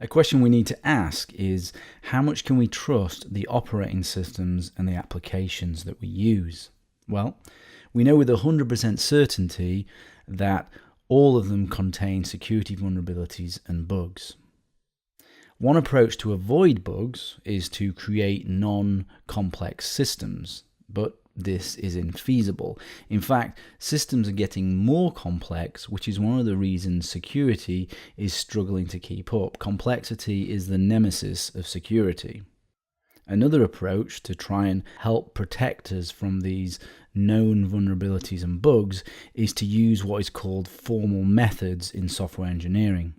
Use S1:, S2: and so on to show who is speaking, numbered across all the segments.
S1: A question we need to ask is, how much can we trust the operating systems and the applications that we use? Well, we know with 100% certainty that all of them contain security vulnerabilities and bugs. One approach to avoid bugs is to create non-complex systems, but this is infeasible. In fact, systems are getting more complex, which is one of the reasons security is struggling to keep up. Complexity is the nemesis of security. Another approach to try and help protect us from these known vulnerabilities and bugs is to use what is called formal methods in software engineering.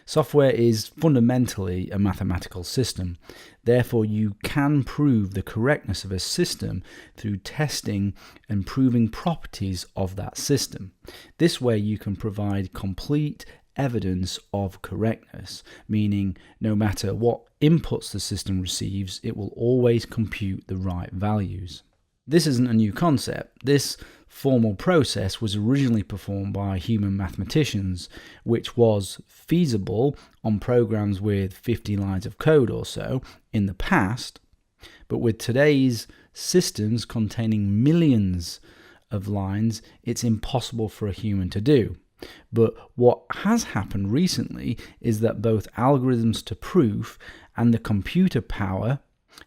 S1: Software is fundamentally a mathematical system. Therefore, you can prove the correctness of a system through testing and proving properties of that system. This way, you can provide complete evidence of correctness, meaning no matter what inputs the system receives, it will always compute the right values. This isn't a new concept. This formal process was originally performed by human mathematicians, which was feasible on programs with 50 lines of code or so in the past, but with today's systems containing millions of lines, it's impossible for a human to do. But what has happened recently is that both algorithms to proof and the computer power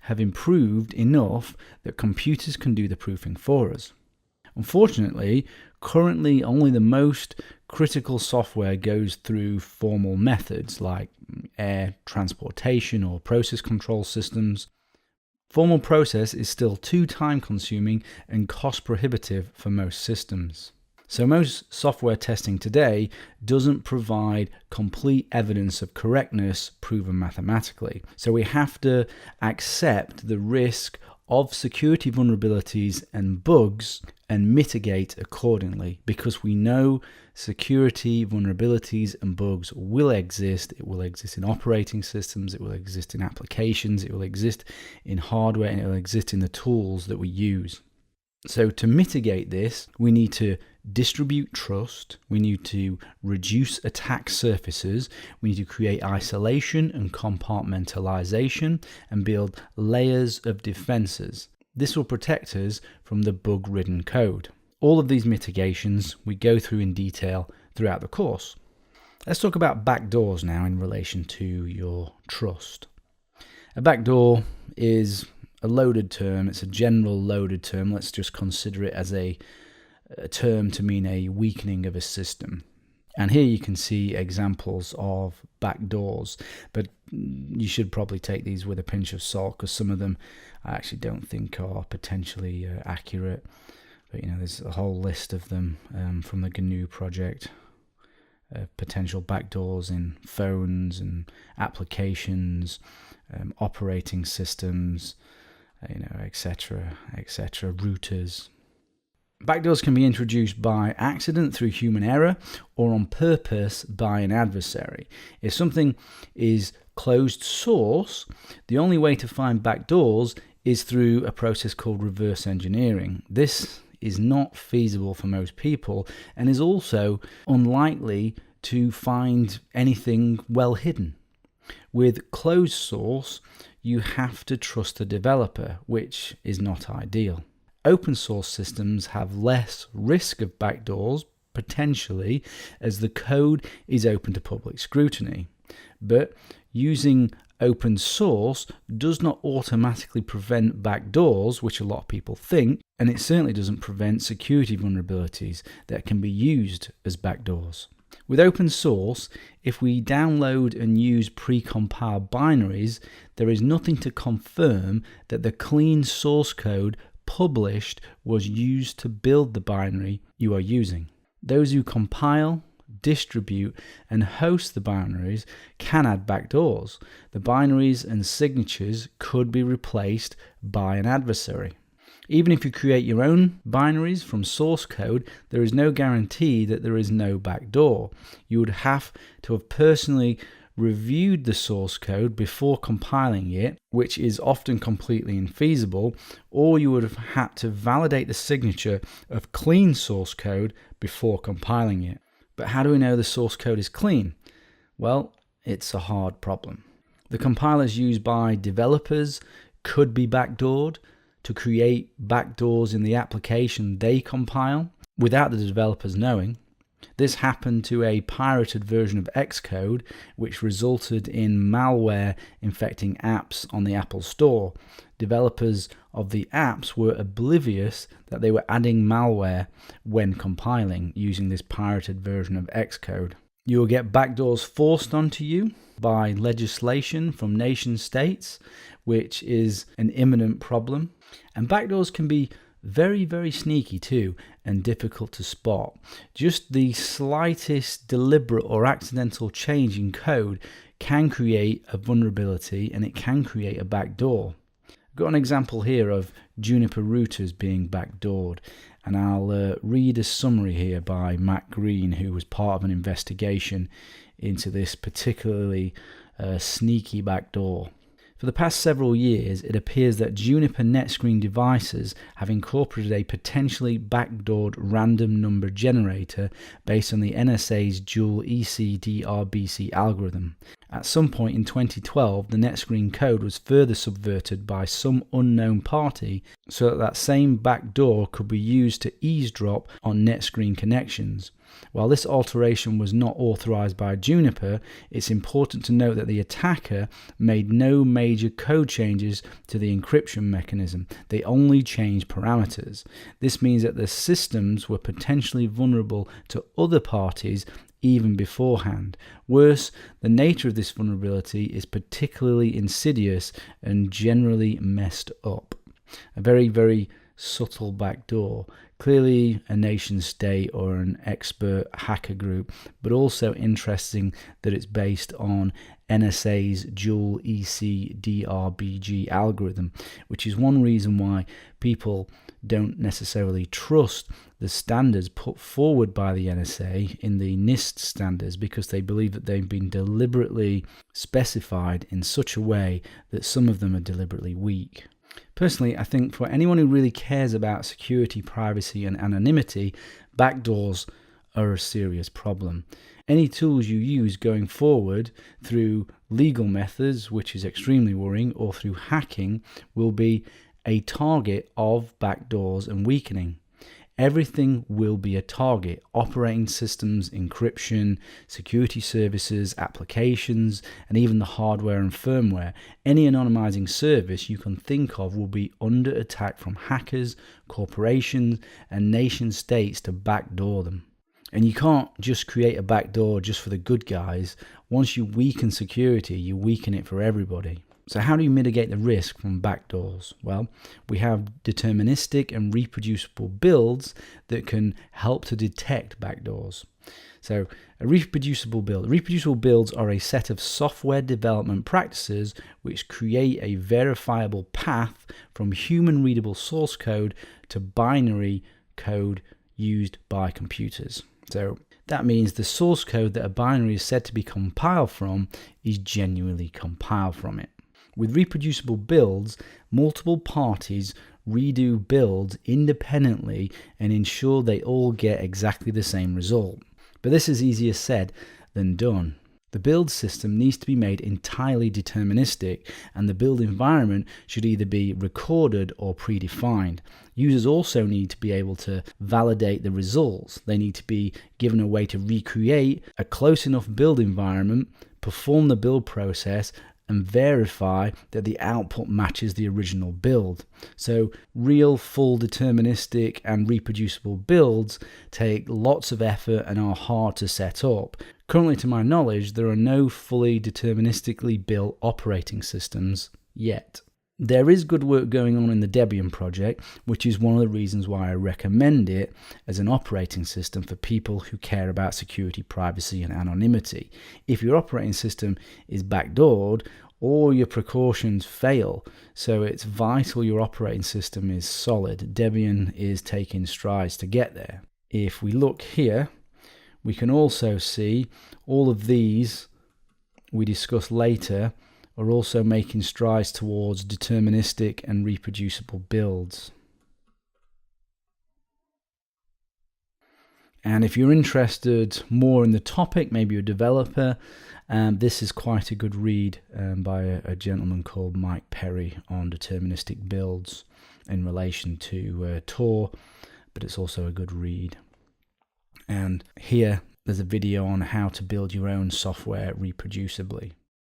S1: have improved enough that computers can do the proofing for us. Unfortunately, currently only the most critical software goes through formal methods like air transportation or process control systems. Formal process is still too time consuming and cost prohibitive for most systems. So most software testing today doesn't provide complete evidence of correctness proven mathematically. So we have to accept the risk of security vulnerabilities and bugs and mitigate accordingly, because we know security vulnerabilities and bugs will exist. It will exist in operating systems, it will exist in applications, it will exist in hardware, and it will exist in the tools that we use. So to mitigate this, we need to distribute trust, we need to reduce attack surfaces, we need to create isolation and compartmentalization and build layers of defenses. This will protect us from the bug-ridden code. All of these mitigations we go through in detail throughout the course. Let's talk about backdoors now in relation to your trust. A backdoor is a loaded term. It's a general loaded term. Let's just consider it as a term to mean a weakening of a system. And here you can see examples of backdoors, but you should probably take these with a pinch of salt, because some of them I actually don't think are potentially accurate. But there's a whole list of them from the GNU project. Potential backdoors in phones and applications, operating systems, etc., routers. Backdoors can be introduced by accident through human error or on purpose by an adversary. If something is closed source, the only way to find backdoors is through a process called reverse engineering. This is not feasible for most people and is also unlikely to find anything well hidden. With closed source, you have to trust the developer, which is not ideal. Open source systems have less risk of backdoors, potentially, as the code is open to public scrutiny. But using open source does not automatically prevent backdoors, which a lot of people think, and it certainly doesn't prevent security vulnerabilities that can be used as backdoors. With open source, if we download and use pre-compiled binaries, there is nothing to confirm that the clean source code published was used to build the binary you are using. Those who compile, distribute, and host the binaries can add backdoors. The binaries and signatures could be replaced by an adversary. Even if you create your own binaries from source code, there is no guarantee that there is no backdoor. You would have to have personally reviewed the source code before compiling it, which is often completely infeasible, or you would have had to validate the signature of clean source code before compiling it. But how do we know the source code is clean? Well, it's a hard problem. The compilers used by developers could be backdoored to create backdoors in the application they compile without the developers knowing. This happened to a pirated version of Xcode, which resulted in malware infecting apps on the Apple Store. Developers of the apps were oblivious that they were adding malware when compiling using this pirated version of Xcode. You will get backdoors forced onto you by legislation from nation states, which is an imminent problem. And backdoors can be very, very sneaky too, and difficult to spot. Just the slightest deliberate or accidental change in code can create a vulnerability, and it can create a backdoor. I've got an example here of Juniper routers being backdoored, and I'll read a summary here by Matt Green, who was part of an investigation into this particularly sneaky backdoor. For the past several years, it appears that Juniper NetScreen devices have incorporated a potentially backdoored random number generator based on the NSA's dual ECDRBC algorithm. At some point in 2012, the NetScreen code was further subverted by some unknown party so that that same backdoor could be used to eavesdrop on NetScreen connections. While this alteration was not authorized by Juniper, it's important to note that the attacker made no major code changes to the encryption mechanism. They only changed parameters. This means that the systems were potentially vulnerable to other parties even beforehand. Worse, the nature of this vulnerability is particularly insidious and generally messed up. A very, very subtle backdoor. Clearly a nation state or an expert hacker group, but also interesting that it's based on NSA's dual ECDRBG algorithm, which is one reason why people don't necessarily trust the standards put forward by the NSA in the NIST standards, because they believe that they've been deliberately specified in such a way that some of them are deliberately weak. Personally, I think for anyone who really cares about security, privacy, and anonymity, backdoors are a serious problem. Any tools you use going forward through legal methods, which is extremely worrying, or through hacking, will be a target of backdoors and weakening. Everything will be a target. Operating systems, encryption, security services, applications, and even the hardware and firmware. Any anonymizing service you can think of will be under attack from hackers, corporations, and nation states to backdoor them. And you can't just create a backdoor just for the good guys. Once you weaken security, you weaken it for everybody. So how do you mitigate the risk from backdoors? Well, we have deterministic and reproducible builds that can help to detect backdoors. So a reproducible build. Reproducible builds are a set of software development practices which create a verifiable path from human readable source code to binary code used by computers. So that means the source code that a binary is said to be compiled from is genuinely compiled from it. With reproducible builds, multiple parties redo builds independently and ensure they all get exactly the same result. But this is easier said than done. The build system needs to be made entirely deterministic, and the build environment should either be recorded or predefined. Users also need to be able to validate the results. They need to be given a way to recreate a close enough build environment, perform the build process, and verify that the output matches the original build. So real, full, deterministic and reproducible builds take lots of effort and are hard to set up. Currently, to my knowledge, there are no fully deterministically built operating systems yet. There is good work going on in the Debian project, which is one of the reasons why I recommend it as an operating system for people who care about security, privacy, and anonymity. If your operating system is backdoored, all your precautions fail, so it's vital your operating system is solid. Debian is taking strides to get there. If we look here, we can also see all of these we discuss later are also making strides towards deterministic and reproducible builds. And if you're interested more in the topic, maybe you're a developer, this is quite a good read by a gentleman called Mike Perry on deterministic builds in relation to Tor, but it's also a good read. And here there's a video on how to build your own software reproducibly.